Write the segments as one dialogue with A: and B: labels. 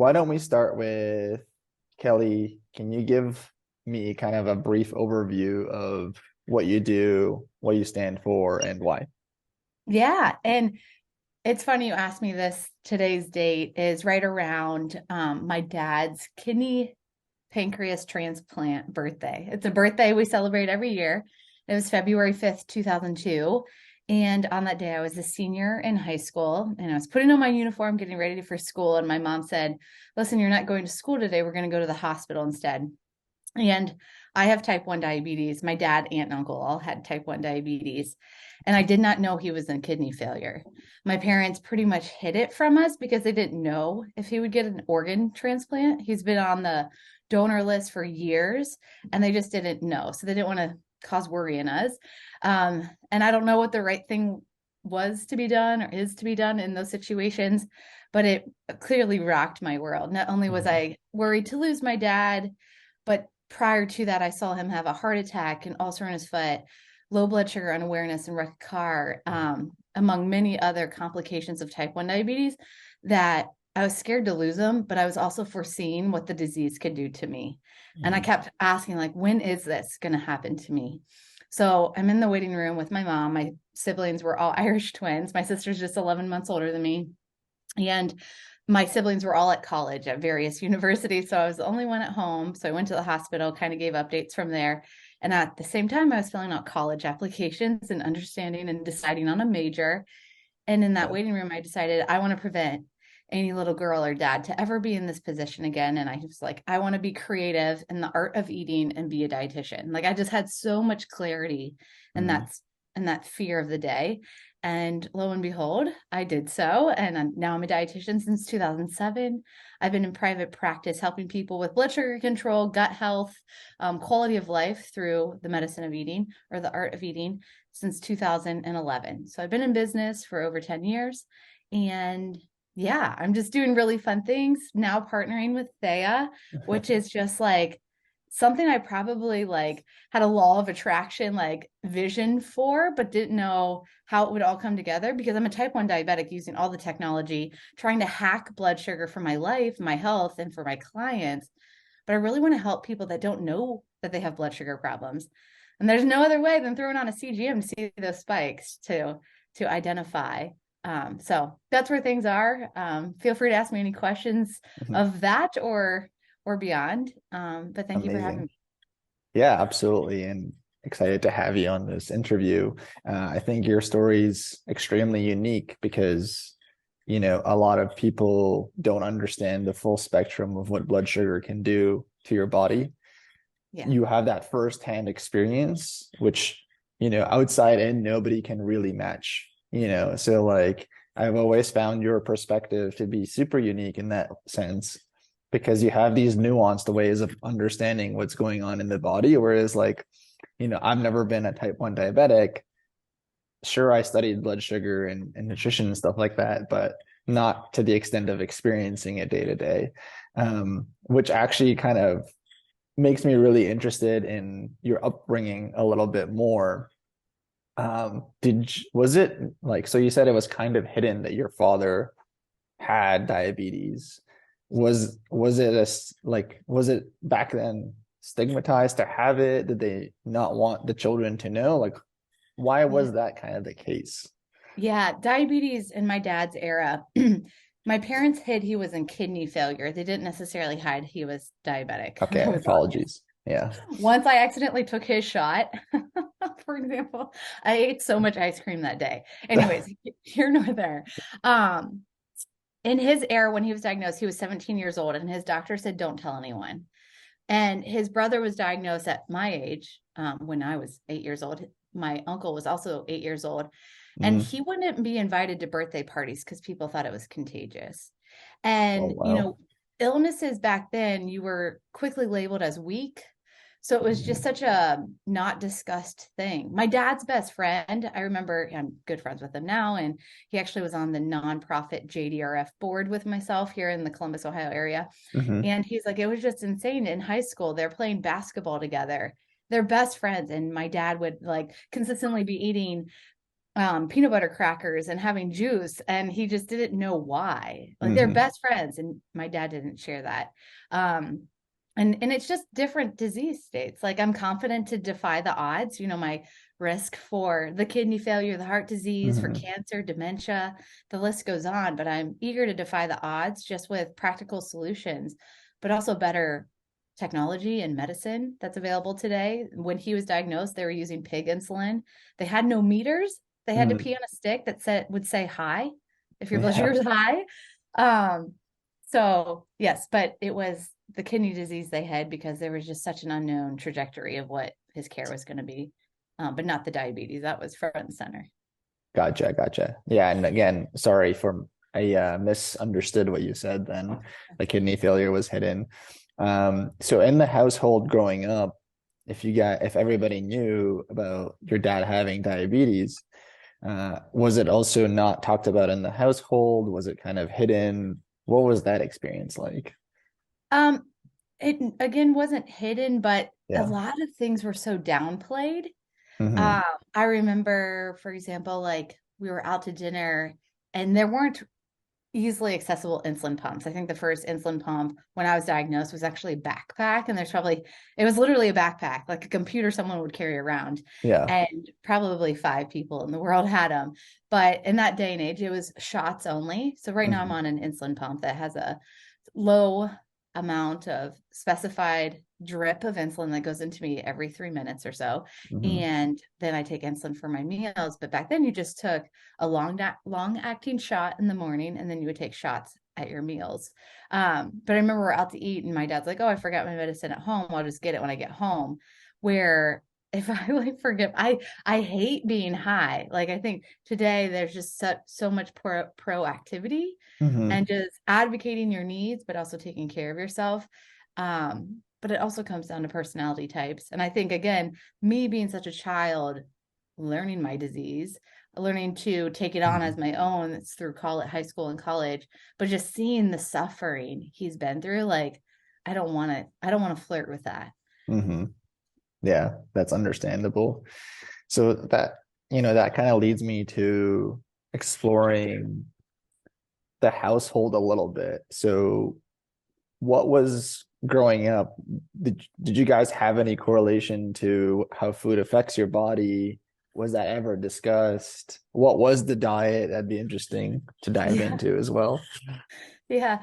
A: why don't we start with Kelly? Can you give me kind of a brief overview of what you do, what you stand for, and why?
B: Yeah. And it's funny you asked me this. Today's date is right around my dad's kidney pancreas transplant birthday. It's a birthday we celebrate every year. It was February 5th, 2002. And on that day, I was a senior in high school and I was putting on my uniform, getting ready for school. And my mom said, "Listen, you're not going to school today. We're going to go to the hospital instead." And I have type 1 diabetes. My dad, aunt, and uncle all had type 1 diabetes. And I did not know he was in kidney failure. My parents pretty much hid it from us because they didn't know if he would get an organ transplant. He's been on the donor list for years and they just didn't know. So they didn't want to cause worry in us. And I don't know what the right thing was to be done or is to be done in those situations, but it clearly rocked my world. Not only was
A: Mhm.
B: I worried to lose my dad, but prior to that, I saw him have a heart attack, an ulcer in his foot, low blood sugar unawareness, and wrecked a car, among many other complications of type 1 diabetes that I was scared to lose him, but I was also foreseeing what the disease could do to me. And I
A: Mhm.
B: kept asking, like, when is this going to happen to me? So I'm in the waiting room with my mom. My siblings were all Irish twins. My sister's just 11 months older than me. And my siblings were all at college at various universities. So I was the only one at home. So I went to the hospital, kind of gave updates from there. And at the same time, I was filling out college applications and understanding and deciding on a major. And in that
A: Yeah.
B: waiting room, I decided I want to prevent any little girl or dad to ever be in this position again. And I was like, I want to be creative in the art of eating and be a dietitian. Like I just had so much clarity and
A: Mhm.
B: that fear of the day. And lo and behold, I did so. And now I'm a dietitian since 2007. I've been in private practice helping people with blood sugar control, gut health, quality of life through the medicine of eating or the art of eating since 2011. So I've been in business for over 10 years. And yeah, I'm just doing really fun things now, partnering with Theia, which is just like something I probably like had a law of attraction like vision for, but didn't know how it would all come together because I'm a type 1 diabetic using all the technology, trying to hack blood sugar for my life, my health, and for my clients. But I really want to help people that don't know that they have blood sugar problems. And there's no other way than throwing on a CGM to see those spikes to identify. So that's where things are. Feel free to ask me any questions
A: Mhm.
B: of that or beyond. But thank you for having
A: Amazing.
B: me.
A: Yeah, absolutely. And excited to have you on this interview. I think your story's extremely unique because, a lot of people don't understand the full spectrum of what blood sugar can do to your body.
B: Yeah.
A: You have that firsthand experience, which, outside in, nobody can really match, So like I've always found your perspective to be super unique in that sense because you have these nuanced ways of understanding what's going on in the body. Whereas like, I've never been a type 1 diabetic. Sure, I studied blood sugar and nutrition and stuff like that, but not to the extent of experiencing it day to day. Which actually kind of makes me really interested in your upbringing a little bit more. Was it like, so you said it was kind of hidden that your father had diabetes. Was it back then stigmatized to have it? Did they not want the children to know? Like, why
B: Yeah.
A: was that kind of the case?
B: Yeah. Diabetes in my dad's era. My parents hid he was in kidney failure. They didn't necessarily hide he was diabetic.
A: Okay,
B: That was obvious.
A: apologies. Yeah.
B: Once I accidentally took his shot, for example, I ate so much ice cream that day. Anyways, here nor there. Um, in his era, when he was diagnosed, he was 17 years old, and his doctor said, "Don't tell anyone." And his brother was diagnosed at my age, when I was 8 years old. My uncle was also 8 years old, and
A: Mm.
B: he wouldn't be invited to birthday parties because people thought it was contagious.
A: Oh,
B: And,
A: wow.
B: illnesses back then, you were quickly labeled as weak. So it was just
A: Mhm.
B: such a not discussed thing. My dad's best friend, I remember I'm good friends with him now, and he actually was on the nonprofit JDRF board with myself here in the Columbus, Ohio area.
A: Mhm.
B: And he's like, it was just insane. In high school, they're playing basketball together. They're best friends. And my dad would like consistently be eating peanut butter crackers and having juice, and he just didn't know why. Like they're
A: Hmm.
B: best friends, and my dad didn't share that. Um, and it's just different disease states. Like I'm confident to defy the odds. My risk for the kidney failure, the heart disease, for
A: Hmm.
B: cancer, dementia, the list goes on. But I'm eager to defy the odds just with practical solutions, but also better technology and medicine that's available today. When he was diagnosed, they were using pig insulin. They had no meters. They had to
A: Hmm.
B: pee on a stick that would say hi if your blood
A: Yeah.
B: sugar is high. Um, so yes, but it was the kidney disease they had because there was just such an unknown trajectory of what his care was going to be, but not the diabetes. That was front and center.
A: Gotcha, gotcha. Yeah, and again, sorry for I misunderstood what you said then. The kidney failure was hidden. So in the household growing up, if everybody knew about your dad having diabetes, was it also not talked about in the household? Was it kind of hidden? What was that experience like?
B: Um, it again wasn't hidden, but a
A: Yeah.
B: lot of things were so downplayed.
A: Hmm.
B: Um, I remember, for example, like we were out to dinner and there weren't easily accessible insulin pumps. I think the first insulin pump when I was diagnosed was actually a backpack. And it was literally a backpack, like a computer someone would carry around.
A: Yeah.
B: And probably 5 people in the world had them. But in that day and age, it was shots only. So right now I'm
A: Hmm.
B: on an insulin pump that has a low amount of specified drip of insulin that goes into me every 3 minutes or so.
A: Hmm.
B: And then I take insulin for my meals. But back then you just took a long acting shot in the morning, and then you would take shots at your meals. But I remember we're out to eat, and my dad's like, "Oh, I forgot my medicine at home. I'll just get it when I get home." Where if I like forget, I hate being high. Like I think today there's just so much proactivity
A: Hmm.
B: and just advocating your needs, but also taking care of yourself. But it also comes down to personality types. And I think, again, me being such a child, learning my disease, learning to take it on
A: Hmm.
B: as my own, it's through high school and college, but just seeing the suffering he's been through, like, I don't want to flirt with that.
A: Hmm. Yeah, that's understandable. So that kind of leads me to exploring the household a little bit. So what was growing up? Did you guys have any correlation to how food affects your body? Was that ever discussed? What was the diet? That'd be interesting to dive
B: Yeah.
A: into as well.
B: Yeah.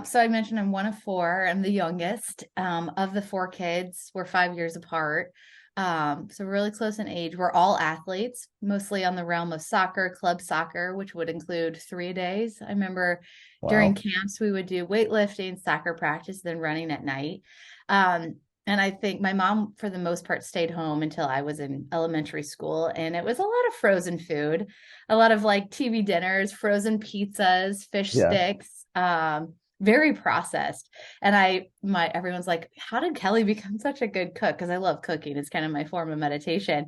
B: So I mentioned I'm one of four. I'm the youngest. Of the four kids, we're 5 years apart. So really close in age. We're all athletes, mostly on the realm of soccer, club soccer, which would include 3 days. I remember during
A: Wow.
B: camps, we would do weightlifting, soccer practice, then running at night. Um, and I think my mom, for the most part, stayed home until I was in elementary school. And it was a lot of frozen food, a lot of like TV dinners, frozen pizzas, fish
A: Yeah.
B: sticks, very processed. And everyone's like, how did Kelly become such a good cook? Because I love cooking. It's kind of my form of meditation.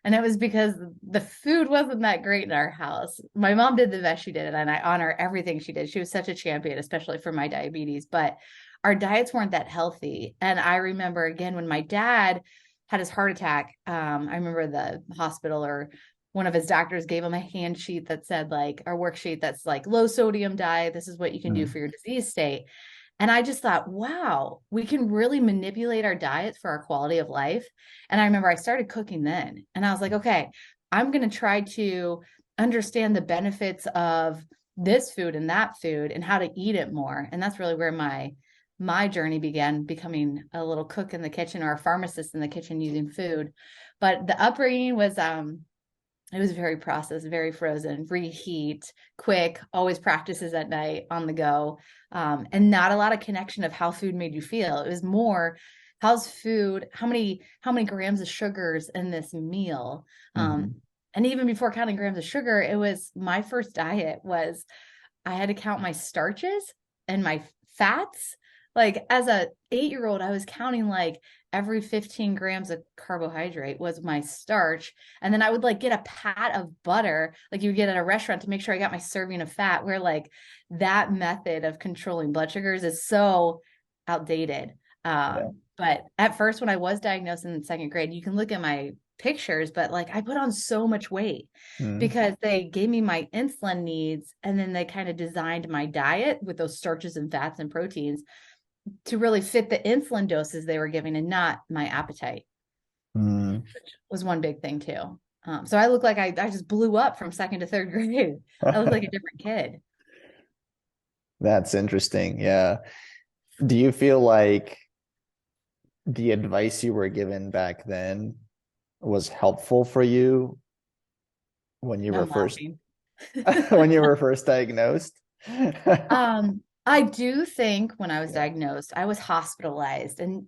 B: And it was because the food wasn't that great in our house. My mom did the best she did, and I honor everything she did. She was such a champion, especially for my diabetes, but our diets weren't that healthy. And I remember again when my dad had his heart attack, I remember the hospital or one of his doctors gave him a hand sheet that said like our worksheet that's like low sodium diet. This is what you can do
A: Mm.
B: for your disease state. And I just thought, wow, we can really manipulate our diets for our quality of life. And I remember I started cooking then. And I was like, okay, I'm going to try to understand the benefits of this food and that food and how to eat it more. And that's really where my journey began, becoming a little cook in the kitchen or a pharmacist in the kitchen using food. But the upbringing was it was very processed, very frozen, reheat, quick, always practices at night on the go, and not a lot of connection of how food made you feel. It was more, how's food? How many grams of sugars in this meal? Um,
A: Hmm.
B: and even before counting grams of sugar, it was my first diet was I had to count my starches and my fats. Like as a 8-year old, I was counting like every 15 grams of carbohydrate was my starch. And then I would like get a pat of butter, like you would get at a restaurant to make sure I got my serving of fat, where like that method of controlling blood sugars is so outdated.
A: Yeah.
B: But at first, when I was diagnosed in second grade, you can look at my pictures, but like I put on so much weight
A: Mm.
B: because they gave me my insulin needs and then they kind of designed my diet with those starches and fats and proteins to really fit the insulin doses they were giving and not my appetite,
A: Mm.
B: was one big thing too. So I look like I just blew up from second to third grade. I look like a different kid.
A: That's interesting. Yeah. Do you feel like the advice you were given back then was helpful for you when you
B: Now
A: were
B: I'm
A: first
B: laughing.
A: when you were first diagnosed?
B: I do think when I was
A: Yeah.
B: diagnosed, I was hospitalized, and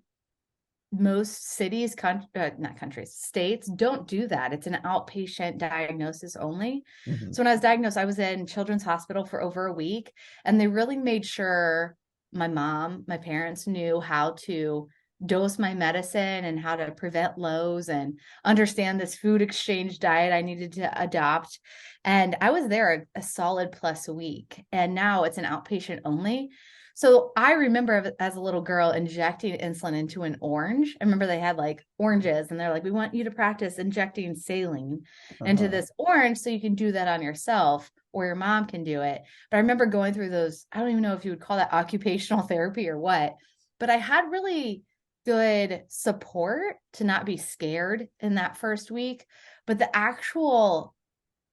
B: most cities, not countries, states don't do that. It's an outpatient diagnosis only.
A: Mhm.
B: So when I was diagnosed, I was in Children's Hospital for over a week, and they really made sure my parents knew how to dose my medicine and how to prevent lows and understand this food exchange diet I needed to adopt. And I was there a solid plus a week, and now it's an outpatient only. So I remember as a little girl injecting insulin into an orange. I remember they had like oranges and they're like, we want you to practice injecting saline into
A: Uh-huh.
B: this orange so you can do that on yourself or your mom can do it. But I remember going through those, I don't even know if you would call that occupational therapy or what, but I had really good support to not be scared in that first week. But the actual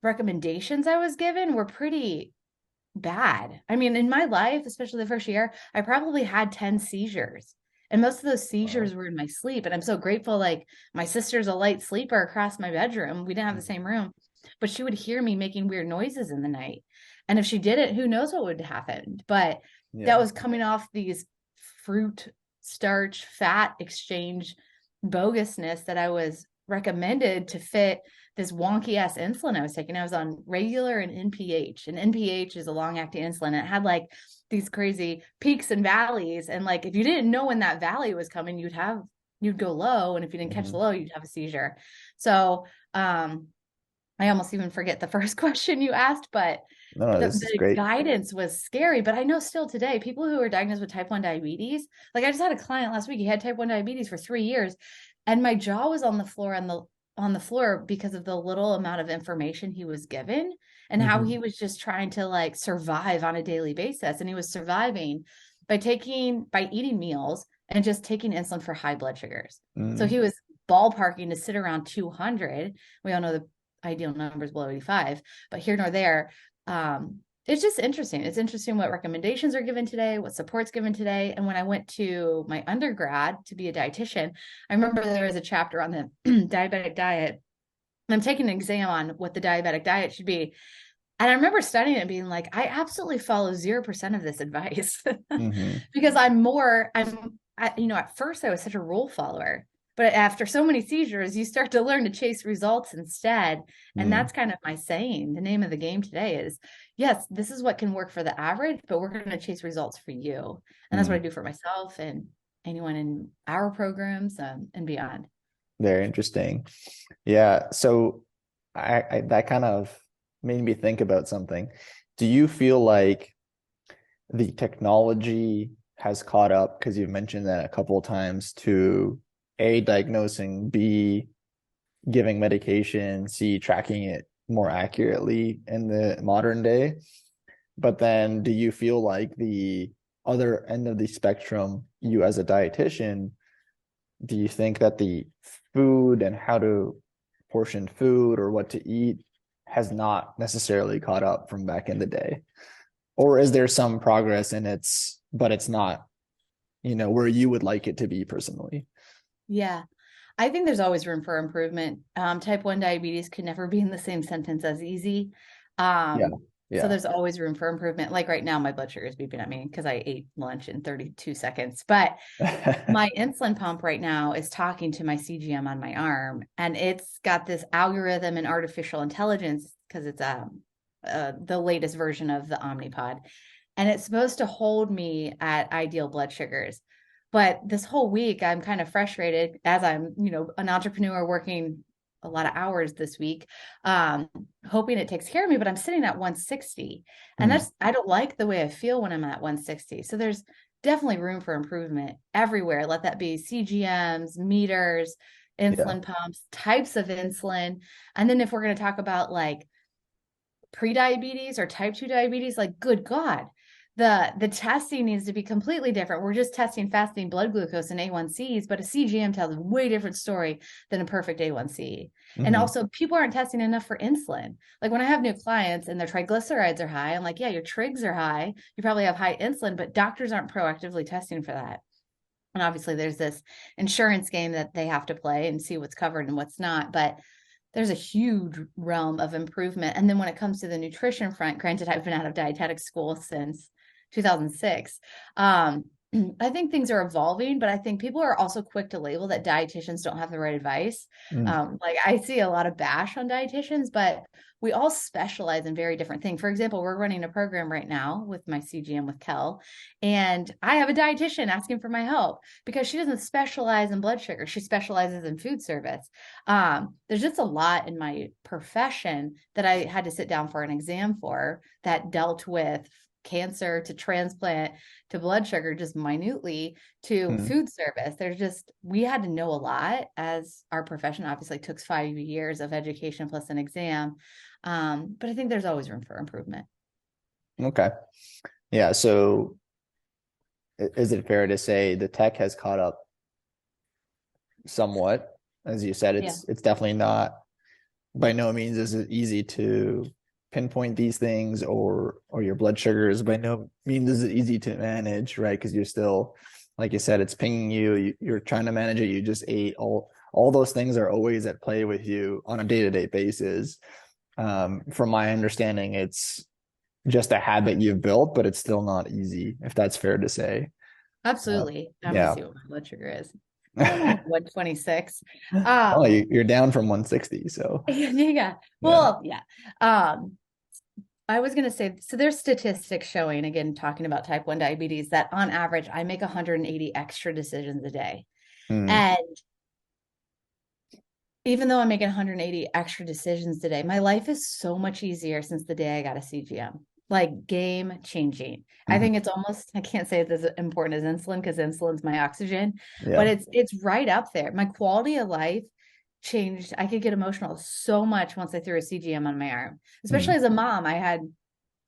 B: recommendations I was given were pretty bad. I mean, in my life, especially the first year, I probably had 10 seizures. And most of those
A: Wow.
B: seizures were in my sleep. And I'm so grateful, like, my sister's a light sleeper across my bedroom. We didn't have the
A: Mhm.
B: same room, but she would hear me making weird noises in the night. And if she did it, who knows what would happen? But that
A: Yeah.
B: was coming off these fruit, starch, fat exchange bogusness that I was recommended to fit this wonky ass insulin I was taking. I was on regular and NPH, and NPH is a long acting insulin. And it had like these crazy peaks and valleys. And like, if you didn't know when that valley was coming, you'd go low. And if you didn't catch the
A: Mhm.
B: low, you'd have a seizure. So, I almost even forget the first question you asked, but
A: No, this is
B: the
A: great.
B: guidance was scary. But I know still today, people who are diagnosed with type 1 diabetes, like I just had a client last week, he had type 1 diabetes for 3 years, and my jaw was on the floor on the floor because of the little amount of information he was given and how
A: Mhm.
B: he was just trying to like survive on a daily basis. And he was surviving by eating meals and just taking insulin for high blood sugars. So
A: Mm.
B: he was ballparking to sit around 200. We all know the ideal number is below 85, but here nor there. It's just interesting. It's interesting what recommendations are given today, what support's given today. And when I went to my undergrad to be a dietitian, I remember there was a chapter on the diabetic diet. And I'm taking an exam on what the diabetic diet should be. And I remember studying it and being like, I absolutely follow 0% of this advice
A: Mhm.
B: because at first I was such a rule follower, but after so many seizures, you start to learn to chase results instead. And
A: Mm.
B: that's kind of my saying. The name of the game today is, yes, this is what can work for the average, but we're going to chase results for you. And that's what I
A: Mm.
B: do for myself and anyone in our programs and beyond.
A: Very interesting. Yeah. So I that kind of made me think about something. Do you feel like the technology has caught up, because you've mentioned that a couple of times, to A, diagnosing, B, giving medication, C, tracking it more accurately in the modern day? But then do you feel like the other end of the spectrum, you as a dietitian, do you think that the food and how to portion food or what to eat has not necessarily caught up from back in the day? Or is there some progress and but it's not, where you would like it to be personally?
B: Yeah. I think there's always room for improvement. Type 1 diabetes could never be in the same sentence as easy.
A: Yeah.
B: So
A: Yeah.
B: there's always room for improvement. Like right now, my blood sugar is beeping at me because I ate lunch in 32 seconds. But my insulin pump right now is talking to my CGM on my arm, and it's got this algorithm and artificial intelligence because it's the latest version of the Omnipod, and it's supposed to hold me at ideal blood sugars. But this whole week, I'm kind of frustrated as I'm, an entrepreneur working a lot of hours this week, hoping it takes care of me, but I'm sitting at 160. And
A: Hmm.
B: I don't like the way I feel when I'm at 160. So there's definitely room for improvement everywhere. Let that be CGMs, meters,
A: Yeah.
B: insulin pumps, types of insulin. And then if we're going to talk about like pre-diabetes or type 2 diabetes, like good God, the testing needs to be completely different. We're just testing fasting blood glucose and A1Cs, but a CGM tells a way different story than a perfect A1C. And
A: Hmm.
B: also people aren't testing enough for insulin. Like when I have new clients and their triglycerides are high, I'm like, yeah, your trigs are high. You probably have high insulin, but doctors aren't proactively testing for that. And obviously there's this insurance game that they have to play and see what's covered and what's not. But there's a huge realm of improvement. And then when it comes to the nutrition front, granted, I've been out of dietetic school since 2006. I think things are evolving, but I think people are also quick to label that dietitians don't have the right advice.
A: Mm.
B: Like I see a lot of bash on dietitians, but we all specialize in very different things. For example, we're running a program right now with my CGM with Kel, and I have a dietitian asking for my help because she doesn't specialize in blood sugar. She specializes in food service. There's just a lot in my profession that I had to sit down for an exam for that dealt with cancer to transplant to blood sugar, just minutely to
A: Mm.
B: food service. We had to know a lot as our profession obviously took 5 years of education plus an exam. But I think there's always room for improvement.
A: Okay. Yeah. So is it fair to say the tech has caught up somewhat? As you said,
B: Yeah.
A: it's definitely not, by no means is it easy to pinpoint these things, or your blood sugars by no means is it easy to manage, right? Because you're still, like you said, it's pinging you're trying to manage it. You just ate, all those things are always at play with you on a day-to-day basis. From my understanding, it's just a habit you've built, but it's still not easy, if that's fair to say.
B: Absolutely. I'm gonna
A: Yeah.
B: see what my blood sugar is. I'm like 126.
A: Oh,
B: Um,
A: you're down from 160, so
B: yeah.
A: yeah.
B: Well, yeah. Um, I was gonna say, so there's statistics showing, again, talking about type 1 diabetes, that on average I make 180 extra decisions a day.
A: Hmm.
B: And even though I'm making 180 extra decisions today, my life is so much easier since the day I got a CGM. Like game changing. I
A: Mhm.
B: think it's almost, I can't say it's as important as insulin because insulin's my oxygen, but
A: Yeah.
B: it's right up there. My quality of life changed. I could get emotional so much once I threw a CGM on my arm.
A: Hmm.
B: Especially as a mom, I had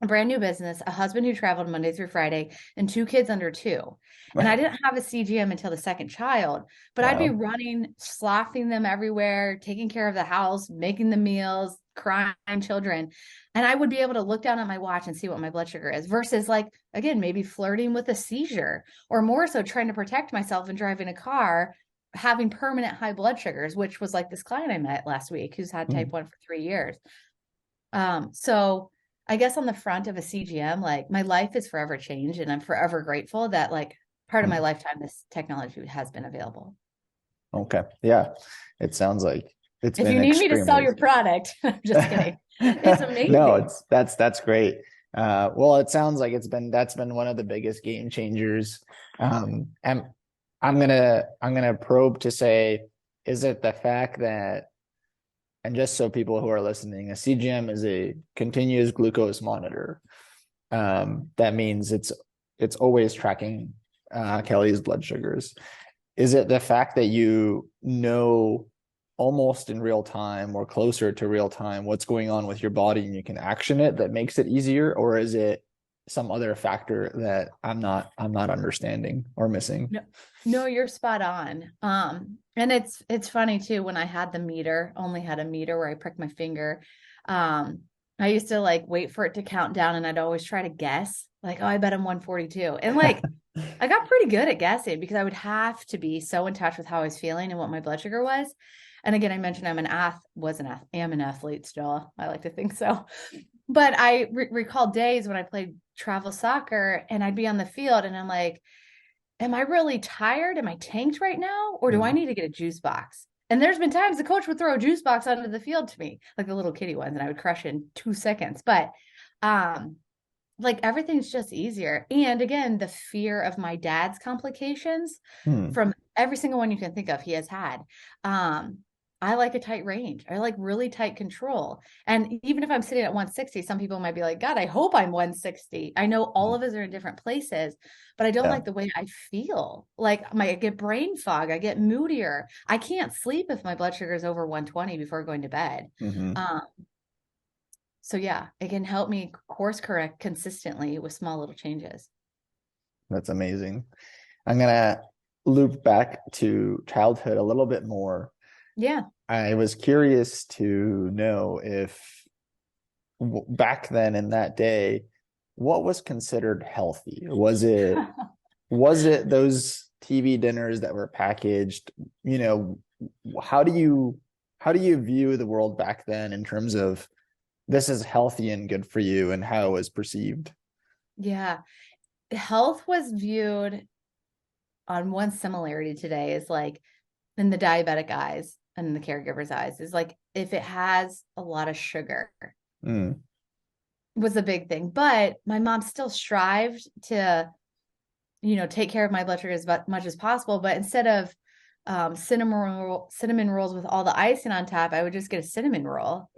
B: a brand new business, a husband who traveled Monday through Friday, and two kids under two. And I didn't have a CGM until the second child, but I'd be
A: Wow.
B: running, sloughing them everywhere, taking care of the house, making the meals, crying children. And I would be able to look down at my watch and see what my blood sugar is versus, like, again, maybe flirting with a seizure or more so trying to protect myself and driving a car, having permanent high blood sugars, which was like this client I met last week who's had type
A: Hmm.
B: 1 for 3 years. So I guess on the front of a CGM, like my life is forever changed and I'm forever grateful that like part of my
A: Hmm.
B: lifetime, this technology has been available.
A: Okay. Yeah. It sounds like it's
B: If
A: been
B: you need me to sell
A: extremely.
B: your product, I'm just kidding. It's
A: No,
B: amazing.
A: that's great. Well, it sounds like that's been one of the biggest game changers. And I'm gonna probe to say, is it the fact that, and just so people who are listening, a CGM is a continuous glucose monitor. That means it's always tracking Kelly's blood sugars. Is it the fact that you know almost in real time or closer to real time what's going on with your body and you can action it that makes it easier, or is it some other factor that I'm not understanding or missing?
B: No, no, you're spot on. And it's funny too, when I had the meter, only had a meter where I prick my finger. Um, I used to like wait for it to count down and I'd always try to guess, like, oh, I bet I'm 142. And like I got pretty good at guessing because I would have to be so in touch with how I was feeling and what my blood sugar was. And again, I mentioned am an athlete still. I like to think so. But I recall days when I played travel soccer and I'd be on the field and I'm like, am I really tired? Am I tanked right now? Or do I
A: Hmm.
B: need to get a juice box? And there's been times the coach would throw a juice box onto the field to me, like the little kitty ones, and I would crush in 2 seconds. But um, like everything's just easier. And again, the fear of my dad's complications
A: Hmm.
B: from every single one you can think of, he has had. Um, I like a tight range. I like really tight control. And even if I'm sitting at 160, some people might be like, God, I hope I'm 160. I know all of us are in different places, but I don't
A: Yeah.
B: like the way I feel. Like I get brain fog, I get moodier. I can't sleep if my blood sugar is over 120 before going to bed.
A: Hmm.
B: Um, so yeah, it can help me course correct consistently with small little changes.
A: That's amazing. I'm gonna loop back to childhood a little bit more.
B: Yeah.
A: I was curious to know if back then in that day, what was considered healthy? Was it those TV dinners that were packaged? You know, how do you how do you view the world back then in terms of this is healthy and good for you and how it was perceived?
B: Yeah. Health was viewed on one similarity today is like in the diabetic eyes and the caregiver's eyes is like if it has a lot of sugar
A: Mm.
B: was a big thing. But my mom still strived to, take care of my blood sugar as much as possible. But instead of cinnamon rolls with all the icing on top, I would just get a cinnamon roll.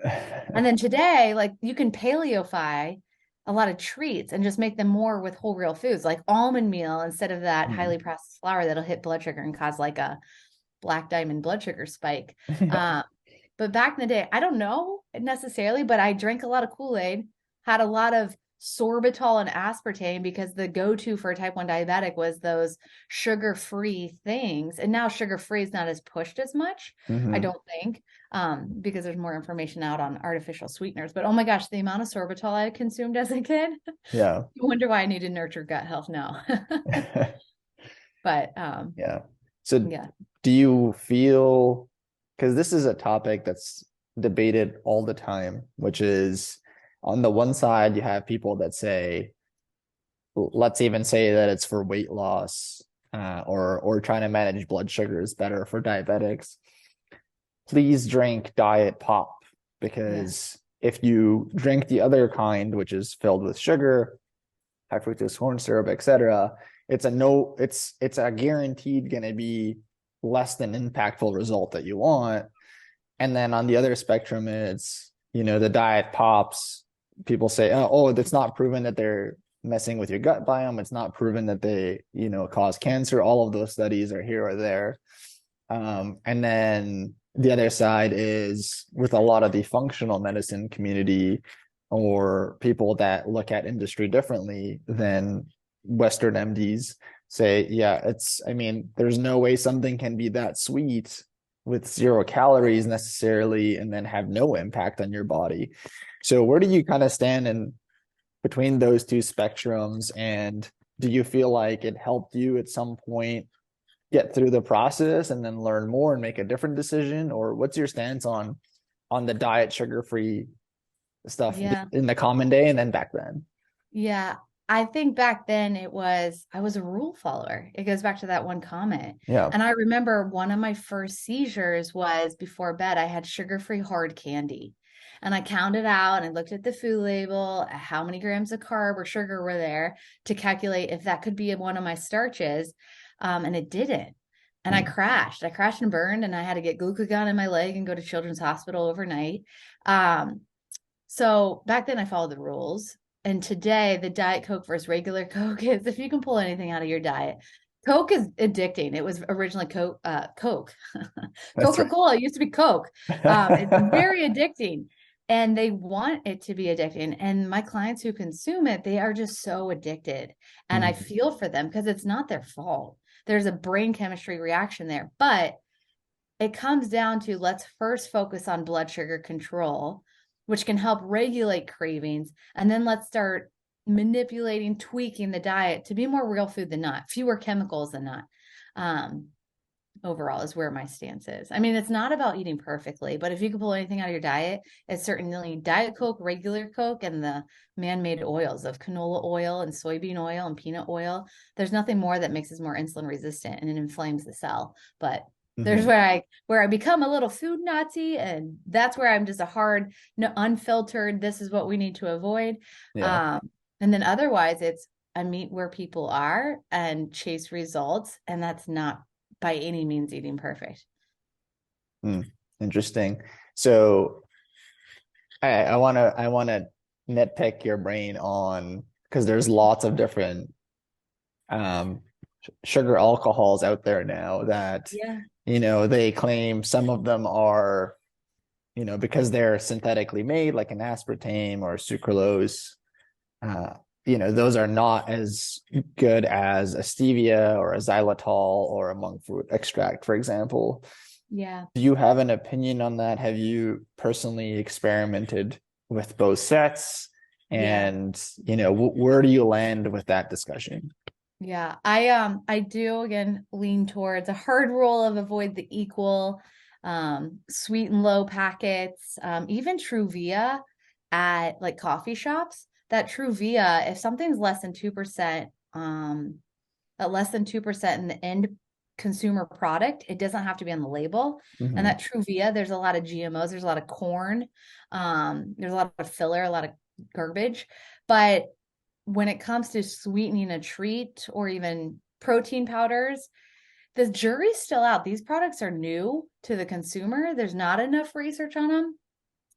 B: And then today, like you can paleofy a lot of treats and just make them more with whole real foods, like almond meal instead of that
A: Mm.
B: highly processed flour that'll hit blood sugar and cause like a black diamond blood sugar spike. Um, but back in the day, I don't know necessarily, but I drank a lot of Kool-Aid, had a lot of sorbitol and aspartame because the go-to for a type 1 diabetic was those sugar-free things. And now sugar-free is not as pushed as much, I
A: Hmm.
B: don't think, because there's more information out on artificial sweeteners. But oh my gosh, the amount of sorbitol I consumed as a kid, I
A: Yeah.
B: wonder why I need to nurture gut health now. But
A: Yeah. So
B: yeah.
A: do you feel, because this is a topic that's debated all the time, which is on the one side, you have people that say, let's even say that it's for weight loss, or trying to manage blood sugar is better for diabetics. Please drink diet pop,
B: Yeah.
A: because if you drink the other kind, which is filled with sugar, high fructose corn syrup, etc., it's a guaranteed going to be less than impactful result that you want. And then on the other spectrum, it's, the diet pops. People say, oh, it's not proven that they're messing with your gut biome. It's not proven that they, cause cancer. All of those studies are here or there. And then the other side is with a lot of the functional medicine community or people that look at industry differently than Western MDs say, yeah, I mean, there's no way something can be that sweet with 0 calories necessarily and then have no impact on your body. So where do you kind of stand in between those two spectrums? And do you feel like it helped you at some point get through the process and then learn more and make a different decision? Or what's your stance on the diet sugar-free stuff
B: Yeah.
A: in the common day and then back then?
B: Yeah. I think back then I was a rule follower. It goes back to that one comment.
A: Yeah.
B: And I remember one of my first seizures was before bed, I had sugar-free hard candy. And I counted out and I looked at the food label, how many grams of carb or sugar were there to calculate if that could be one of my starches. And it didn't. And I
A: Mm.
B: crashed. I crashed and burned, and I had to get glucagon in my leg and go to Children's Hospital overnight. Um, so back then I followed the rules. And today the Diet Coke versus regular Coke is if you can pull anything out of your diet. Coke is addicting. It was originally Coke.
A: That's
B: Coca-Cola used to be Coke. It's
A: right.
B: very addicting. And they want it to be addicting. And my clients who consume it, they are just so addicted. And I
A: Mhm.
B: feel for them because it's not their fault. There's a brain chemistry reaction there. But it comes down to let's first focus on blood sugar control, which can help regulate cravings. And then let's start manipulating, tweaking the diet to be more real food than not, fewer chemicals than not. Um, Overall, is where my stance is. I mean, it's not about eating perfectly, but if you can pull anything out of your diet, it's certainly Diet Coke, regular Coke, and the man made oils of canola oil and soybean oil and peanut oil. There's nothing more that makes us more insulin resistant and it inflames the cell. But there's
A: Mhm.
B: where I become a little food Nazi, and that's where I'm just a hard, no, unfiltered. This is what we need to avoid.
A: Yeah.
B: Um, and then otherwise, it's I meet where people are and chase results, and that's not by any means eating perfect.
A: Mm. Interesting. So I want to nitpick your brain on, because there's lots of different um sugar alcohols out there now that,
B: Yeah.
A: they claim some of them are, because they're synthetically made, like an aspartame or sucralose, uh, those are not as good as a stevia or a xylitol or a monk fruit extract, for example.
B: Yeah.
A: Do you have an opinion on that? Have you personally experimented with both sets?
B: Yeah.
A: And, where do you land with that discussion?
B: Yeah. I do again lean towards a hard rule of avoid the equal, sweet and low packets, even Truvia at like coffee shops. That Truvia, if something's less than 2%, at less than 2% in the end consumer product, it doesn't have to be on the label. And
A: Hmm.
B: that Truvia, there's a lot of GMOs, there's a lot of corn, there's a lot of filler, a lot of garbage. But when it comes to sweetening a treat or even protein powders, the jury's still out. These products are new to the consumer. There's not enough research on them.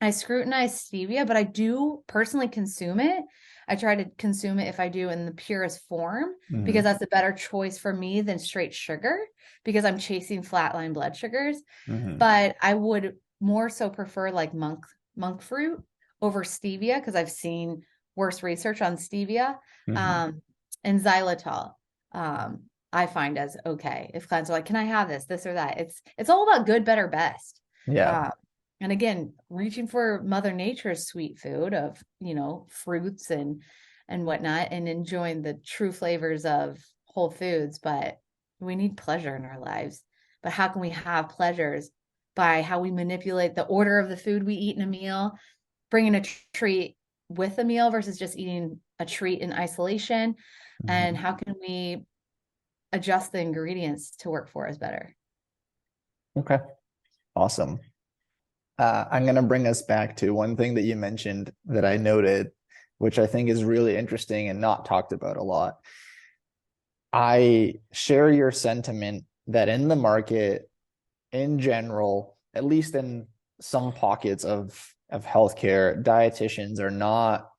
B: I scrutinize stevia, but I do personally consume it. I try to consume it if I do in the purest form because
A: Hmm.
B: that's a better choice for me than straight sugar because I'm chasing flatline blood sugars.
A: Hmm.
B: But I would more so prefer like monk fruit over stevia because I've seen worse research on stevia,
A: Hmm.
B: um, and xylitol. Um, I find as okay if clients are like, "Can I have this or that?" It's all about good, better, best.
A: Yeah.
B: Uh, and again, reaching for Mother Nature's sweet food of fruits and whatnot, and enjoying the true flavors of whole foods. But we need pleasure in our lives. But how can we have pleasures by how we manipulate the order of the food we eat in a meal, bringing a treat with a meal versus just eating a treat in isolation? And
A: Hmm.
B: how can we adjust the ingredients to work for us better?
A: Okay. Awesome. I'm going to bring us back to one thing that you mentioned that I noted, which I think is really interesting and not talked about a lot. I share your sentiment that in the market, in general, at least in some pockets of healthcare, dietitians are not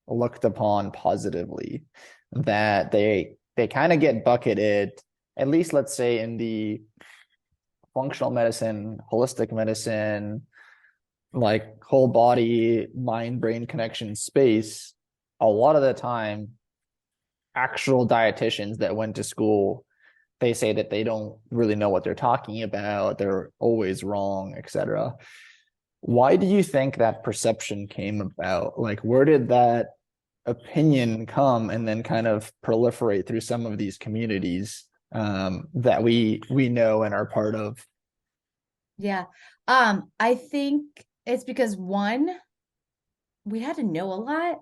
A: looked upon positively, that they kind of get bucketed, at least let's say in the functional medicine, holistic medicine, like whole body, mind brain connection space. A lot of the time, actual dietitians that went to school, they say that they don't really know what they're talking about, they're always wrong, etc. Why do you think that perception came about? Like, where did that opinion come and then kind of proliferate through some of these communities, that we know and are part of?
B: Yeah. I think it's because one, we had to know a lot.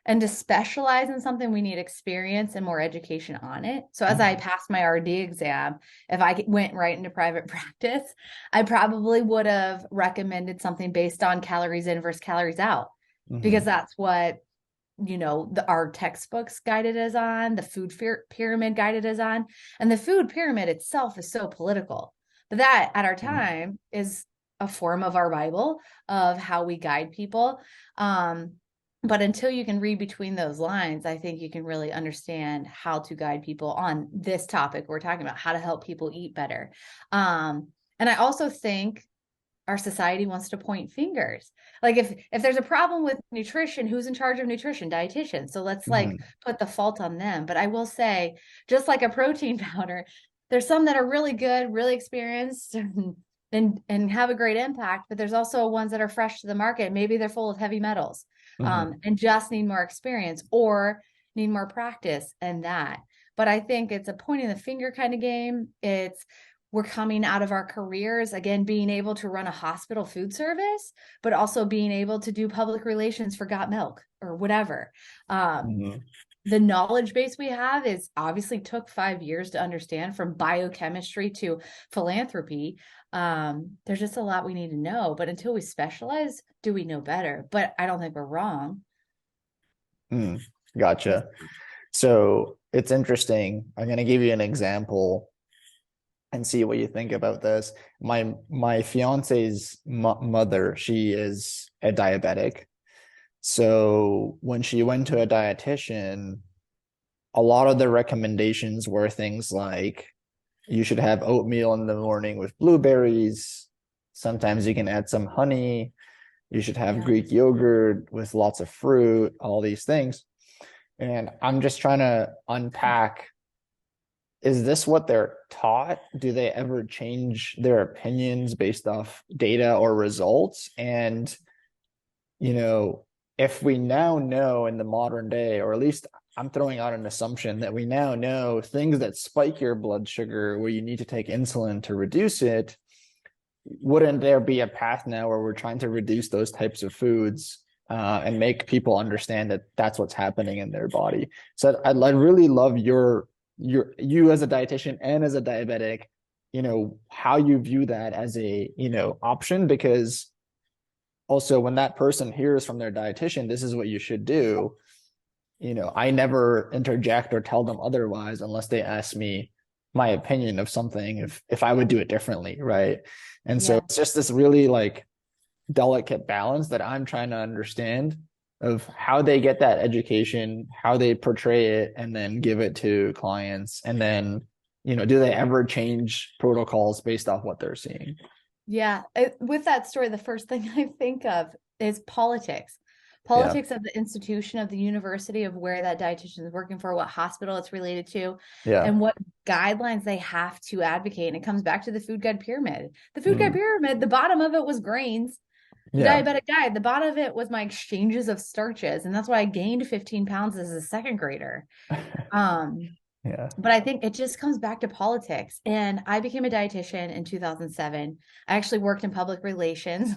B: And to specialize in something, we need experience and more education on it. So as I
A: Mhm.
B: passed my RD exam, if I went right into private practice, I probably would have recommended something based on calories in versus calories out, because
A: Mhm.
B: that's what our textbooks guided us on, the food pyramid guided us on, and the food pyramid itself is so political. But that at our
A: Mhm.
B: time is a form of our Bible of how we guide people. Um, but until you can read between those lines, I think you can really understand how to guide people on this topic we're talking about, how to help people eat better. And I also think our society wants to point fingers. Like if there's a problem with nutrition, who's in charge of nutrition? Dietitians. So let's like
A: Mhm.
B: put the fault on them. But I will say, just like a protein powder, there's some that are really good, really experienced, and have a great impact. But there's also ones that are fresh to the market. Maybe they're full of heavy metals,
A: Mhm.
B: and just need more experience or need more practice and that. But I think it's a pointing the finger kind of game. It's we're coming out of our careers again being able to run a hospital food service, but also being able to do public relations for Got Milk or whatever. um,
A: Mhm.
B: the knowledge base we have is obviously took 5 years to understand, from biochemistry to philanthropy. There's just a lot we need to know, but until we specialize, do we know better? But I don't think we're wrong.
A: Mm. Gotcha. So it's interesting. I'm going to give you an example. and see what you think about this. My fiance's mother, she is a diabetic. So when she went to a dietitian, a lot of the recommendations were things like you should have oatmeal in the morning with blueberries. Sometimes you can add some honey. You should have
B: Yeah.
A: Greek yogurt with lots of fruit, all these things. And I'm just trying to unpack, is this what they're taught? Do they ever change their opinions based off data or results? And, you know, if we now know in the modern day, or at least I'm throwing out an assumption that we now know things that spike your blood sugar where you need to take insulin to reduce it, wouldn't there be a path now where we're trying to reduce those types of foods and make people understand that that's what's happening in their body? So I'd really love you as a dietitian and as a diabetic, how you view that as a, option, because also when that person hears from their dietitian, this is what you should do. I never interject or tell them otherwise unless they ask me my opinion of something, if I would do it differently, right? And so
B: Yeah.
A: it's just this really like delicate balance that I'm trying to understand of how they get that education, how they portray it, and then give it to clients. And then, do they ever change protocols based off what they're seeing?
B: Yeah. With that story, the first thing I think of is politics.
A: Yeah.
B: Politics of the institution, of the university, of where that dietitian is working for, what hospital it's related to,
A: Yeah.
B: and what guidelines they have to advocate. And it comes back to the food guide pyramid. The food guide
A: Mm.
B: pyramid, the bottom of it was grains. The
A: Yeah.
B: diabetic guide, the bottom of it was my exchanges of starches. And that's why I gained 15 pounds as a second grader.
A: Yeah.
B: But I think it just comes back to politics. And I became a dietitian in 2007. I actually worked in public relations.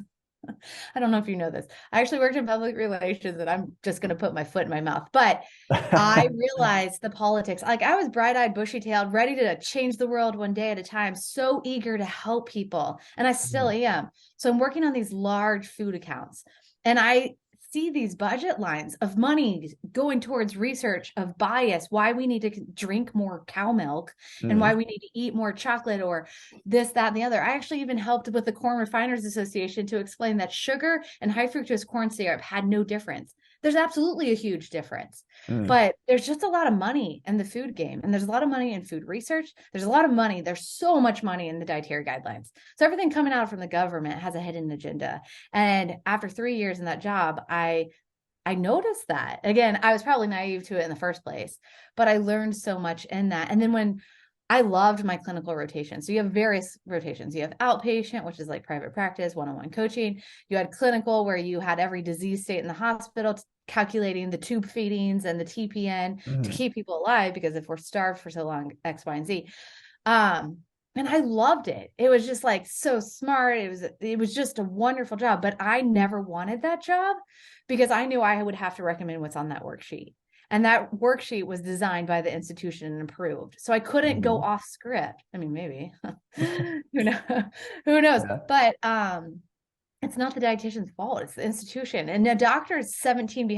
B: I don't know if you know this. I actually worked in public relations, and I'm just going to put my foot in my mouth. But I realized the politics. Like, I was bright-eyed, bushy-tailed, ready to change the world one day at a time, so eager to help people. And I still am. So I'm working on these large food accounts, and I see these budget lines of money going towards research of bias, why we need to drink more cow milk and
A: Mm.
B: why we need to eat more chocolate or this, that, and the other. I actually even helped with the Corn Refiners Association to explain that sugar and high fructose corn syrup had no difference. There's absolutely a huge difference, but there's just a lot of money in the food game, and there's a lot of money in food research. There's a lot of money. There's so much money in the dietary guidelines. So everything coming out from the government has a hidden agenda. And after 3 years in that job, I noticed that. Again, I was probably naive to it in the first place, but I learned so much in that. And then when I loved my clinical rotation. So you have various rotations. You have outpatient, which is like private practice, one-on-one coaching. You had clinical, where you had every disease state in the hospital, calculating the tube feedings and the TPN to keep people alive, because if we're starved for so long, X, Y, and Z. And I loved it. It was just like so smart. It was just a wonderful job, but I never wanted that job because I knew I would have to recommend what's on that worksheet. And that worksheet was designed by the institution and approved. So I couldn't go off script. I mean, maybe. Who knows? Who knows?
A: Yeah.
B: But it's not the dietitian's fault. It's the institution. And the doctor is 17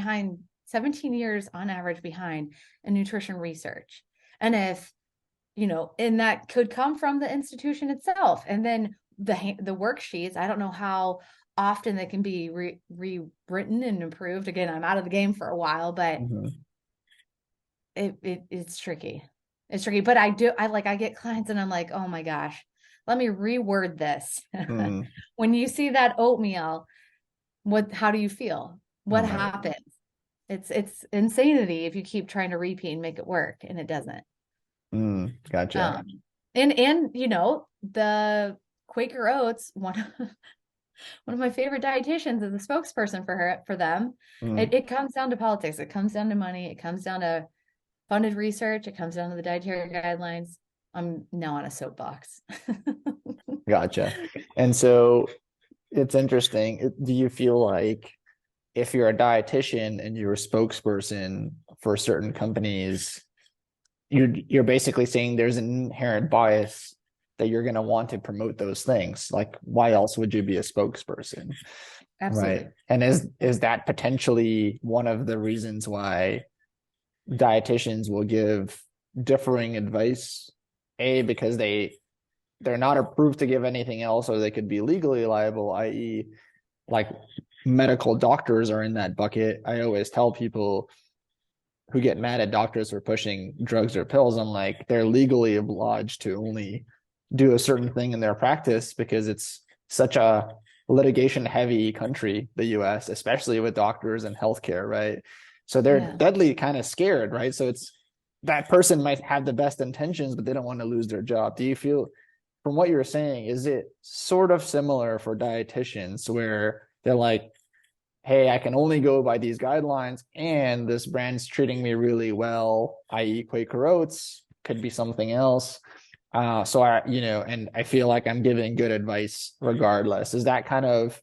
B: years on average behind in nutrition research. And if, and that could come from the institution itself. And then the worksheets, I don't know how often they can be rewritten and improved. Again, I'm out of the game for a while, but it's tricky. It's tricky, but I get clients and I'm like, oh my gosh, let me reword this. When you see that oatmeal, how do you feel? What happens? It's insanity if you keep trying to repeat and make it work, and it doesn't.
A: Gotcha.
B: And the Quaker Oats, one of my favorite dietitians, is a spokesperson for them. It comes down to politics. It comes down to money. It comes down to funded research. It comes down to the dietary guidelines. I'm now on a soapbox.
A: Gotcha. And so it's interesting. Do you feel like if you're a dietitian and you're a spokesperson for certain companies, you're basically saying there's an inherent bias that you're going to want to promote those things? Like, why else would you be a spokesperson?
B: Absolutely.
A: Right. And is that potentially one of the reasons why dietitians will give differing advice? Because they they're not approved to give anything else, or they could be legally liable, i.e., like medical doctors are in that bucket. I always tell people who get mad at doctors for pushing drugs or pills, I'm like, they're legally obliged to only do a certain thing in their practice because it's such a litigation heavy country, the US, especially with doctors and healthcare, right? So they're deadly kind of scared, right? So it's that person might have the best intentions, but they don't want to lose their job. Do you feel, from what you're saying, is it sort of similar for dietitians where they're like, hey, I can only go by these guidelines and this brand's treating me really well, i.e. Quaker Oats, could be something else. So I, and I feel like I'm giving good advice regardless. Is that kind of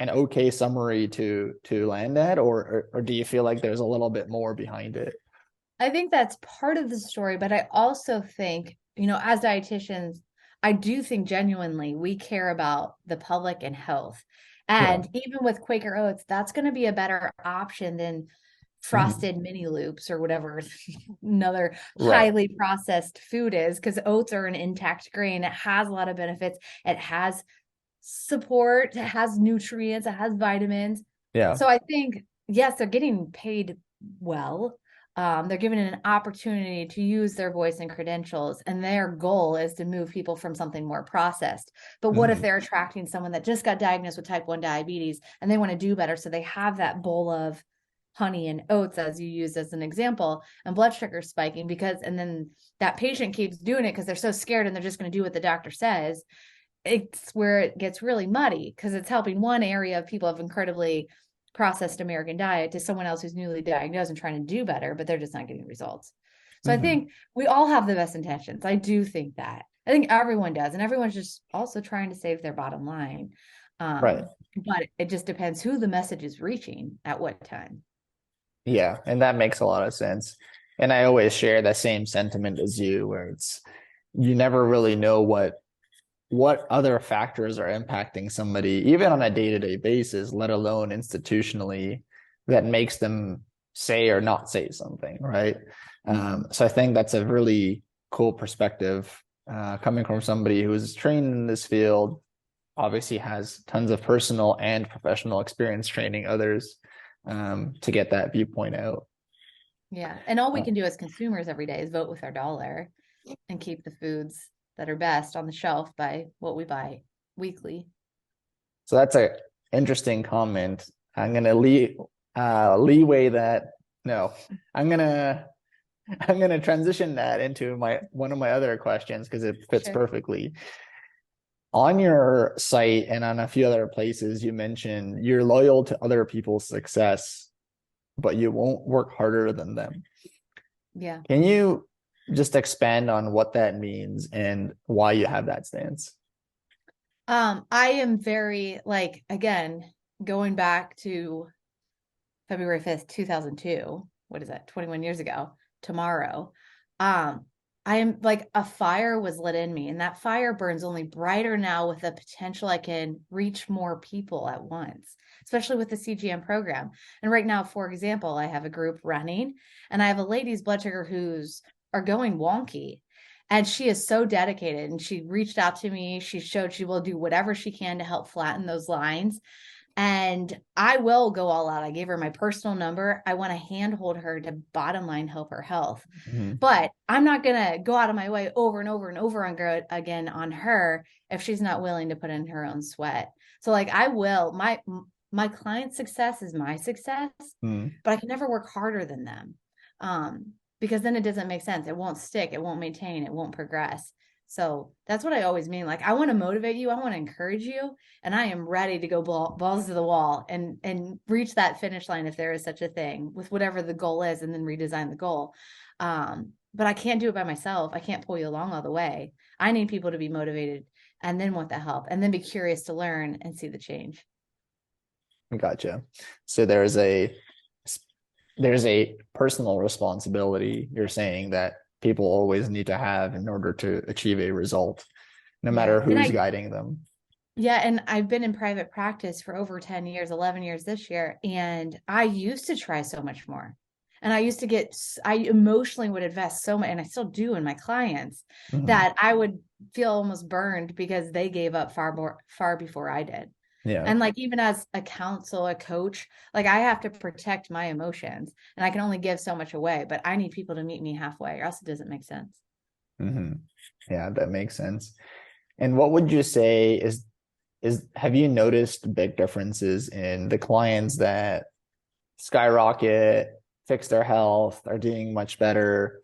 A: an okay summary to land at, or do you feel like there's a little bit more behind it?
B: I think that's part of the story, but I also think, as dietitians, I do think genuinely we care about the public and health.
A: Yeah.
B: And even with Quaker Oats, that's going to be a better option than
A: Mhm.
B: frosted mini loops or whatever another
A: Right.
B: highly processed food is, because oats are an intact grain. It has a lot of benefits. It has support, it has nutrients, it has vitamins.
A: Yeah.
B: So I think, yes, they're getting paid well. They're given an opportunity to use their voice and credentials, and their goal is to move people from something more processed. But what if
A: Mhm.
B: they're attracting someone that just got diagnosed with type 1 diabetes and they want to do better? So they have that bowl of honey and oats, as you used as an example, and blood sugar spiking and then that patient keeps doing it because they're so scared and they're just going to do what the doctor says. It's where it gets really muddy because it's helping one area of people have incredibly processed American diet to someone else who's newly diagnosed and trying to do better, but they're just not getting results. So I
A: Mhm.
B: think we all have the best intentions. I do think that. I think everyone does, and everyone's just also trying to save their bottom line.
A: Right.
B: But it just depends who the message is reaching at what time.
A: Yeah, and that makes a lot of sense. And I always share that same sentiment as you, where it's you never really know what other factors are impacting somebody, even on a day-to-day basis, let alone institutionally, that makes them say or not say something, right? So I think that's a really cool perspective coming from somebody who's trained in this field, obviously has tons of personal and professional experience training others to get that viewpoint out.
B: Yeah. And all we
A: Uh,
B: can do as consumers every day is vote with our dollar and keep the foods that are best on the shelf by what we buy weekly.
A: so that's a interesting comment. I'm gonna leeway that. No, I'm gonna I'm gonna transition that into my one of my other questions because it fits
B: Sure.
A: perfectly. On your site and on a few other places, you mentioned you're loyal to other people's success, but you won't work harder than them.
B: Yeah.
A: Can you just expand on what that means and why you have that stance?
B: I am very like, again, going back to February 5th, 2002. What is that? 21 years ago tomorrow. Um, I am like, a fire was lit in me, and that fire burns only brighter now with the potential I can reach more people at once, especially with the CGM program. And right now, for example, I have a group running, and I have a lady's blood sugar who's are going wonky. And she is so dedicated, and she reached out to me. She showed she will do whatever she can to help flatten those lines, and I will go all out. I gave her my personal number. I want to handhold her to bottom line help her health.
A: Mhm.
B: But I'm not going to go out of my way over and over and over again on her if she's not willing to put in her own sweat. So like, I will, my client's success is my success,
A: Mhm.
B: but I can never work harder than them. Because then it doesn't make sense. It won't stick, it won't maintain, it won't progress. So that's what I always mean. Like, I want to motivate you, I want to encourage you, and I am ready to go balls to the wall and reach that finish line if there is such a thing, with whatever the goal is, and then redesign the goal. But I can't do it by myself. I can't pull you along all the way. I need people to be motivated and then want the help and then be curious to learn and see the change.
A: Gotcha. So there's a personal responsibility you're saying that people always need to have in order to achieve a result, no
B: Yeah.
A: matter who's guiding them.
B: Yeah, and I've been in private practice for over 10 years, 11 years this year, and I used to try so much more. And I used to I emotionally would invest so much, and I still do in my clients,
A: Mhm.
B: that I would feel almost burned because they gave up far before I did.
A: Yeah.
B: And like, even as a a coach, like I have to protect my emotions and I can only give so much away, but I need people to meet me halfway or else it doesn't make sense.
A: Hmm. Yeah, that makes sense. And what would you say is have you noticed big differences in the clients that skyrocket, fix their health, are doing much better,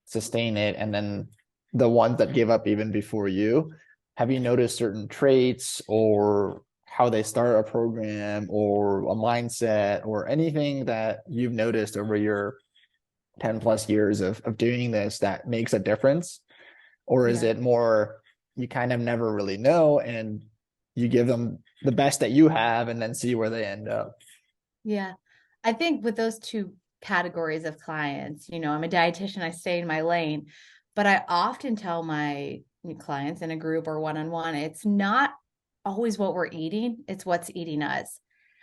A: sustain it, and then the ones that give up even before you? Have you noticed certain traits or how they start a program or a mindset or anything that you've noticed over your 10 plus years of doing this that makes a difference? Or is
B: Yeah.
A: it more you kind of never really know and you give them the best that you have and then see where they end up?
B: Yeah. I think with those two categories of clients, I'm a dietitian, I stay in my lane, but I often tell my clients in a group or one-on-one, it's not always what we're eating, it's what's eating us.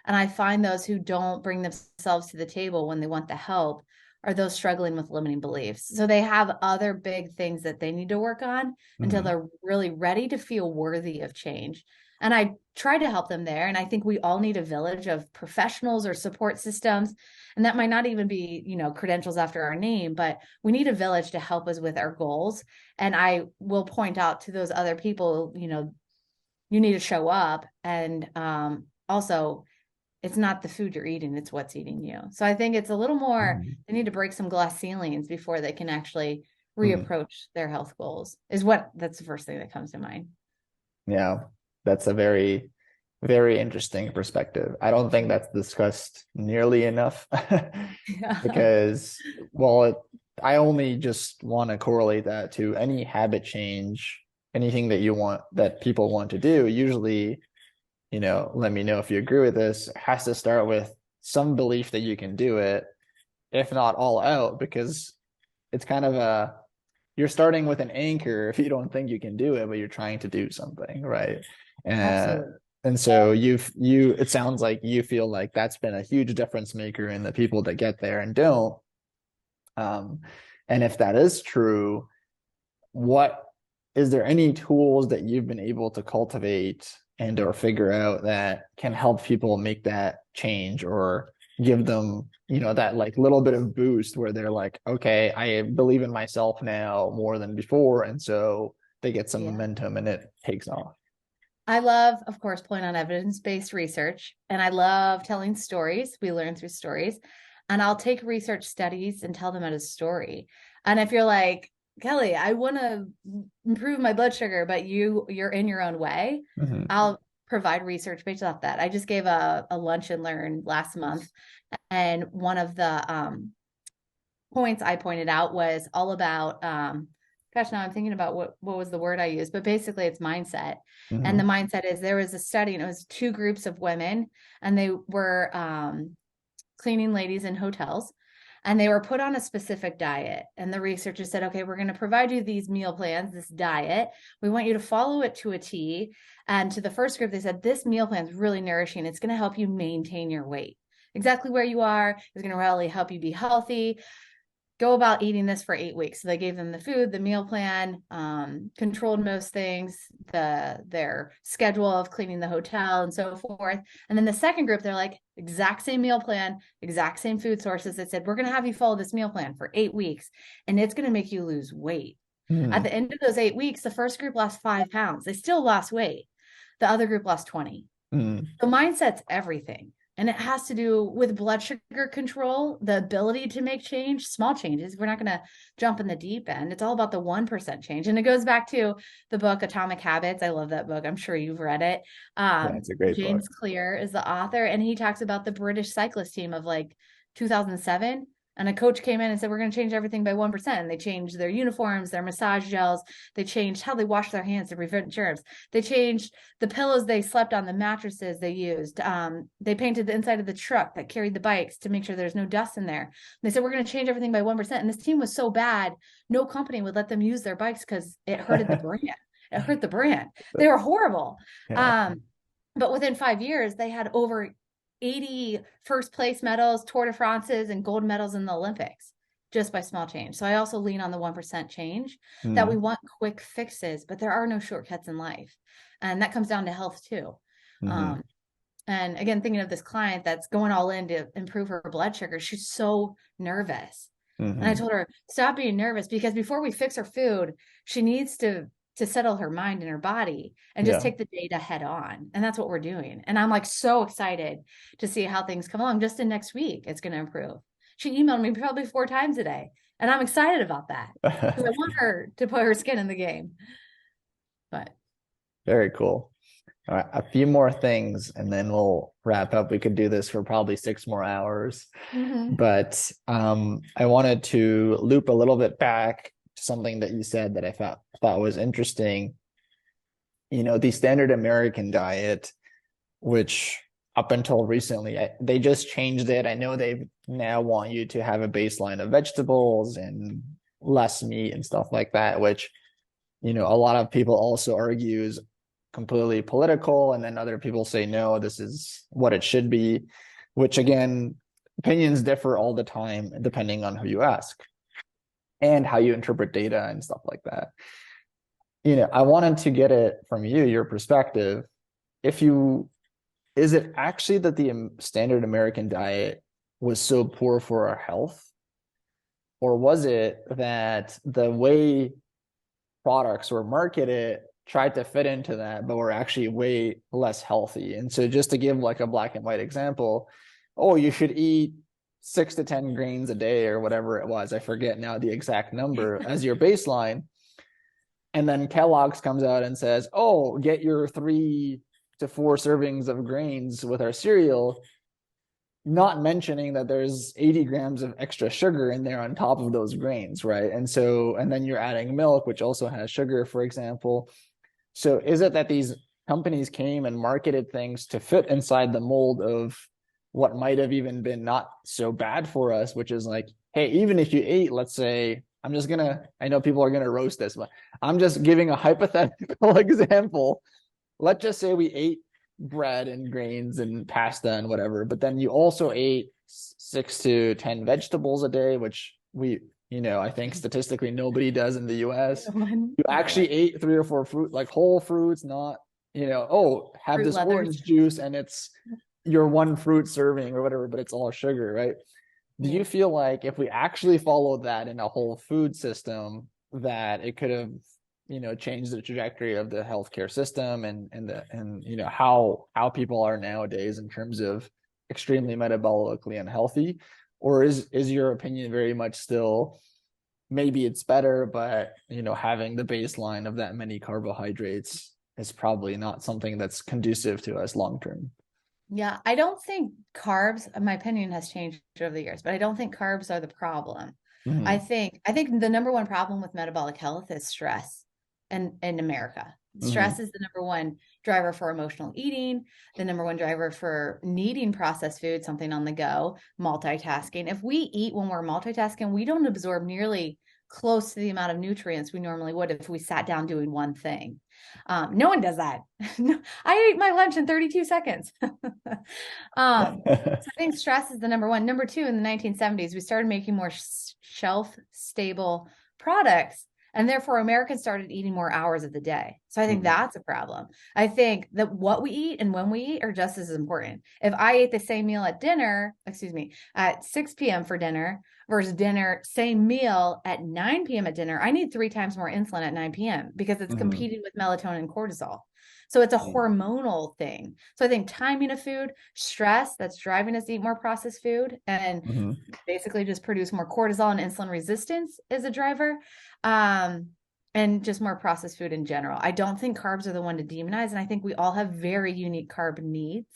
B: And I find those who don't bring themselves to the table when they want the help are those struggling with limiting beliefs. So they have other big things that they need to work on until
A: Hmm.
B: they're really ready to feel worthy of change. And I try to help them there. And I think we all need a village of professionals or support systems. And that might not even be, credentials after our name, but we need a village to help us with our goals. And I will point out to those other people, you need to show up. And also, it's not the food you're eating, it's what's eating you. So I think it's a little more,
A: Hmm.
B: they need to break some glass ceilings before they can actually
A: Hmm.
B: reapproach their health goals, that's the first thing that comes to mind.
A: Yeah, that's a very, very interesting perspective. I don't think that's discussed nearly enough
B: Yeah.
A: because, well, I only just want to correlate that to any habit change, anything that you want, that people want to do. Usually, let me know if you agree with this, has to start with some belief that you can do it, if not all out, because it's kind of you're starting with an anchor if you don't think you can do it, but you're trying to do something, right? And
B: Absolutely.
A: and so it sounds like you feel like that's been a huge difference maker in the people that get there and don't. Um, and if that is true, what is there any tools that you've been able to cultivate and or figure out that can help people make that change or give them that like little bit of boost where they're like, okay, I believe in myself now more than before, and so they get some
B: Yeah.
A: momentum and it takes off?
B: I love, of course, pulling on evidence-based research, and I love telling stories. We learn through stories, and I'll take research studies and tell them as a story. And if you're like, Kelly, I want to improve my blood sugar, but you're in your own way,
A: Hmm.
B: I'll provide research based off that. I just gave a lunch and learn last month, and one of the points I pointed out was all about gosh, now I'm thinking about what was the word I used, but basically it's mindset. And the
A: Hmm.
B: mindset is there was a study and it was two groups of women and they were cleaning ladies in hotels and they were put on a specific diet. And the researchers said, okay, we're going to provide you these meal plans, this diet. We want you to follow it to a T. And to the first group, they said, this meal plan is really nourishing. It's going to help you maintain your weight exactly where you are. It's going to really help you be healthy. Go about eating this for 8 weeks. So they gave them the food, the meal plan, controlled most things, their schedule of cleaning the hotel and so forth. And then the second group, they're like, exact same meal plan, exact same food sources. They said, we're going to have you follow this meal plan for 8 weeks, and it's going to make you lose weight. At
A: Hmm.
B: the end of those 8 weeks, the first group lost 5 pounds. They still lost weight. The other group lost 20.
A: Hmm.
B: So mindset's everything. And it has to do with blood sugar control, the ability to make change, small changes. We're not going to jump in the deep end. It's all about the 1% change. And it goes back to the book Atomic Habits. I love that book. I'm sure you've read it.
A: Yeah, it's a great book.
B: James Clear is the author, and he talks about the British cyclist team of like 2007. And a coach came in and said, we're going to change everything by 1%. And they changed their uniforms, their massage gels. They changed how they wash their hands to prevent germs. They changed the pillows they slept on, the mattresses they used. They painted the inside of the truck that carried the bikes to make sure there's no dust in there. They said, we're going to change everything by 1%. And this team was so bad, no company would let them use their bikes because it hurted the brand. It hurt the brand. They were horrible.
A: Yeah.
B: Um, but within 5 years, they had over 80 first place medals, Tour de France's, and gold medals in the Olympics just by small change. So I also lean on the 1% change, that we want quick fixes, but there are no shortcuts in life. And that comes down to health too.
A: Mm-hmm.
B: And again, thinking of this client that's going all in to improve her blood sugar, she's so nervous. And I
A: Mm-hmm.
B: told her, stop being nervous, because before we fix her food, she needs to settle her mind and her body and just
A: Yeah.
B: take the data head on. And that's what we're doing. And I'm like so excited to see how things come along. Just in next week, it's going to improve. She emailed me probably 4 times a day. And I'm excited about that because I want her to put her skin in the game. But
A: Very cool. All right, a few more things and then we'll wrap up. We could do this for probably 6 more hours. But I wanted to loop a little bit back to something that you said that I thought was interesting. The standard American diet, which up until recently, they just changed it. I know they now want you to have a baseline of vegetables and less meat and stuff like that, which, a lot of people also argue is completely political. And then other people say, no, this is what it should be, which again, opinions differ all the time, depending on who you ask and how you interpret data and stuff like that. I wanted to get it from you, your perspective. Is it actually that the standard American diet was so poor for our health? Or was it that the way products were marketed tried to fit into that, but were actually way less healthy? And so just to give like a black and white example, oh, you should eat 6 to 10 grains a day or whatever it was. I forget now the exact number as your baseline. And then Kellogg's comes out and says, oh, get your 3 to 4 servings of grains with our cereal, not mentioning that there's 80 grams of extra sugar in there on top of those grains, right? And then you're adding milk, which also has sugar, for example. So is it that these companies came and marketed things to fit inside the mold of what might have even been not so bad for us, which is like, hey, even if you ate, let's say, I know people are going to roast this, but I'm just giving a hypothetical example. Let's just say we ate bread and grains and pasta and whatever, but then you also ate 6 to 10 vegetables a day, which I think statistically nobody does in the US. You actually ate 3 or 4 fruit, like whole fruits, not, have
B: fruit
A: this
B: leathers.
A: orange juice and it's your 1 fruit serving or whatever, but it's all sugar, right? Do you feel like if we actually followed that in a whole food system, that it could have, changed the trajectory of the healthcare system and how people are nowadays in terms of extremely metabolically unhealthy? Or is your opinion very much still maybe it's better, but having the baseline of that many carbohydrates is probably not something that's conducive to us long term?
B: Yeah, I don't think carbs, my opinion has changed over the years, but I don't think carbs are the problem. I think the number one problem with metabolic health is stress in America. Stress is the number one driver for emotional eating, the number one driver for needing processed food, something on the go, multitasking. If we eat when we're multitasking, we don't absorb nearly close to the amount of nutrients we normally would if we sat down doing one thing. No one does that. I ate my lunch in 32 seconds. So I think stress is the number one. Number two, in the 1970s, we started making more shelf stable products. And therefore, Americans started eating more hours of the day. So I think that's a problem. I think that what we eat and when we eat are just as important. If I ate the same meal at 6 p.m. for dinner versus same meal at 9 p.m. at dinner, I need 3 times more insulin at 9 p.m. because it's competing with melatonin and cortisol. So it's a hormonal thing. So I think timing of food, stress that's driving us to eat more processed food and basically just produce more cortisol and insulin resistance is a driver. And just more processed food in general. I don't think carbs are the one to demonize. And I think we all have very unique carb needs.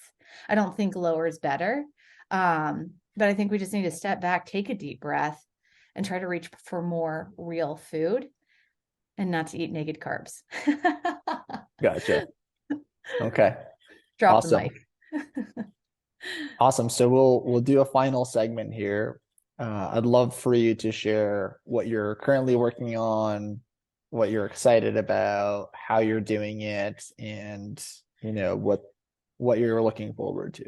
B: I don't think lower is better. But I think we just need to step back, take a deep breath, and try to reach for more real food and not to eat naked carbs.
A: Gotcha. Okay.
B: Drop
A: Awesome.
B: the mic.
A: Awesome. So we'll do a final segment here. I'd love for you to share what you're currently working on, what you're excited about, how you're doing it, and what you're looking forward to.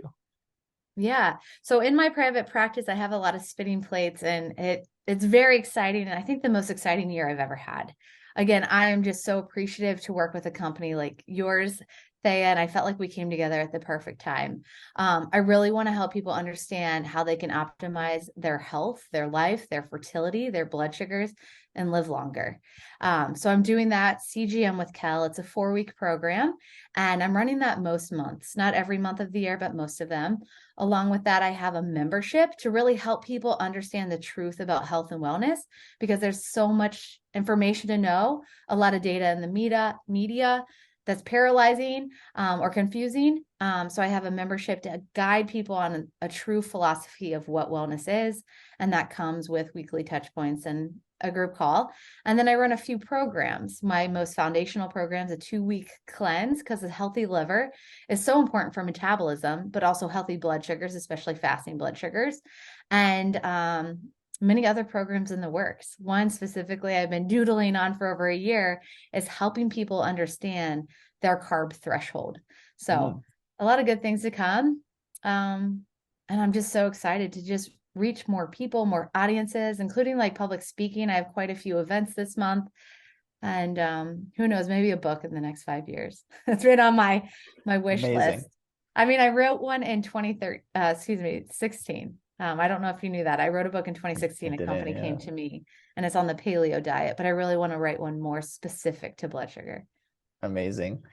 B: Yeah. So in my private practice, I have a lot of spinning plates, and it's very exciting. And I think the most exciting year I've ever had. Again, I am just so appreciative to work with a company like yours, Thea, and I felt like we came together at the perfect time. I really want to help people understand how they can optimize their health, their life, their fertility, their blood sugars, and live longer. So I'm doing that CGM with Kel. It's a 4-week program, and I'm running that most months, not every month of the year, but most of them. Along with that, I have a membership to really help people understand the truth about health and wellness, because there's so much information to know, a lot of data in the media that's paralyzing or confusing. So I have a membership to guide people on a true philosophy of what wellness is. And that comes with weekly touch points and a group call. And then I run a few programs. My most foundational program is a 2-week cleanse, because a healthy liver is so important for metabolism, but also healthy blood sugars, especially fasting blood sugars. And many other programs in the works. One specifically I've been doodling on for over a year is helping people understand their carb threshold. So
A: Mm,
B: a lot of good things to come. And I'm just so excited to just reach more people, more audiences, including like public speaking. I have quite a few events this month. And who knows, maybe a book in the next 5 years. It's right on my wish list.
A: amazing.
B: I mean, I wrote one in 16. I don't know if you knew that. I wrote a book in
A: I
B: 2016. A
A: didn't,
B: company came
A: yeah.
B: to me, and it's on the paleo diet, but I really want to write one more specific to blood sugar.
A: Amazing.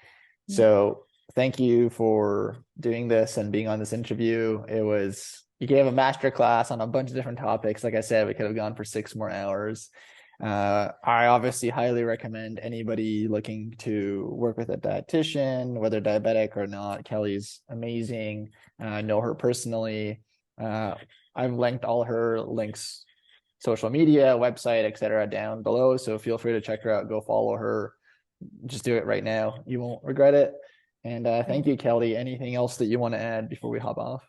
B: Yeah.
A: So thank you for doing this and being on this interview. You gave a master class on a bunch of different topics. Like I said, we could have gone for 6 more hours. I obviously highly recommend anybody looking to work with a dietitian, whether diabetic or not. Kelly's amazing. I know her personally. Uh, I've linked all her links, social media, website, etc., down below. So feel free to check her out. Go follow her. Just do it right now. You won't regret it. And thank you, Kelly. Anything else that you want to add before we hop off?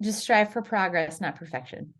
B: Just strive for progress, not perfection.